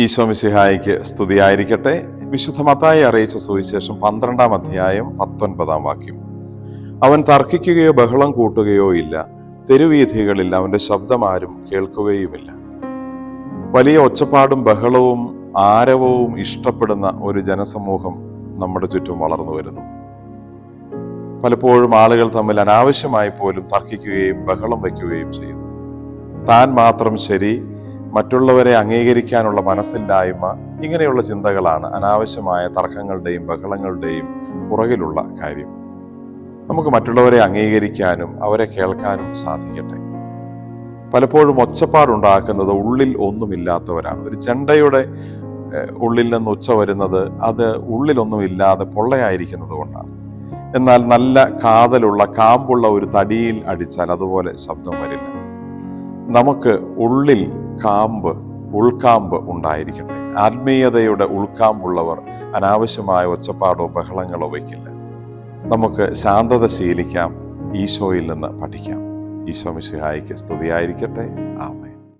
ഈശോ മിശിഹായിക്ക് സ്തുതിയായിരിക്കട്ടെ. വിശുദ്ധ മത്തായി അറിയിച്ച സുവിശേഷം 12-ാം അധ്യായം 19-ാം വാക്യം. അവൻ തർക്കിക്കുകയോ ബഹളം കൂട്ടുകയോ ഇല്ല, തെരുവീഥികളിൽ അവന്റെ ശബ്ദം ആരും കേൾക്കുകയുമില്ല. വലിയ ഒച്ചപ്പാടും ബഹളവും ആരവവും ഇഷ്ടപ്പെടുന്ന ഒരു ജനസമൂഹം നമ്മുടെ ചുറ്റും വളർന്നു വരുന്നു. പലപ്പോഴും ആളുകൾ തമ്മിൽ അനാവശ്യമായി പോലും തർക്കിക്കുകയും ബഹളം വയ്ക്കുകയും ചെയ്യുന്നു. താൻ മാത്രം ശരി, മറ്റുള്ളവരെ അംഗീകരിക്കാനുള്ള മനസ്സില്ലായ്മ, ഇങ്ങനെയുള്ള ചിന്തകളാണ് അനാവശ്യമായ തർക്കങ്ങളുടെയും ബഹളങ്ങളുടെയും പുറകിലുള്ള കാര്യം. നമുക്ക് മറ്റുള്ളവരെ അംഗീകരിക്കാനും അവരെ കേൾക്കാനും സാധിക്കട്ടെ. പലപ്പോഴും ഒച്ചപ്പാടുണ്ടാക്കുന്നത് ഉള്ളിൽ ഒന്നുമില്ലാത്തവരാണ്. ഒരു ചെണ്ടയുടെ ഉള്ളിൽ നിന്ന് ഒച്ച വരുന്നത് അത് ഉള്ളിലൊന്നുമില്ലാതെ പൊള്ളയായിരിക്കുന്നത് കൊണ്ടാണ്. എന്നാൽ നല്ല കാതലുള്ള കാമ്പുള്ള ഒരു തടിയിൽ അടിച്ചാൽ അതുപോലെ ശബ്ദം വരില്ല. നമുക്ക് ഉള്ളിൽ ഉൾക്കാമ്പ് ഉണ്ടായിരിക്കട്ടെ. ആത്മീയതയുടെ ഉൾക്കാമ്പുള്ളവർ അനാവശ്യമായ ഒച്ചപ്പാടോ ബഹളങ്ങളോ വയ്ക്കില്ല. നമുക്ക് ശാന്തത ശീലിക്കാം, ഈശോയിൽ നിന്ന് പഠിക്കാം. ഈശോ മിശിഹായിക്ക് സ്തുതിയായിരിക്കട്ടെ. ആമേൻ.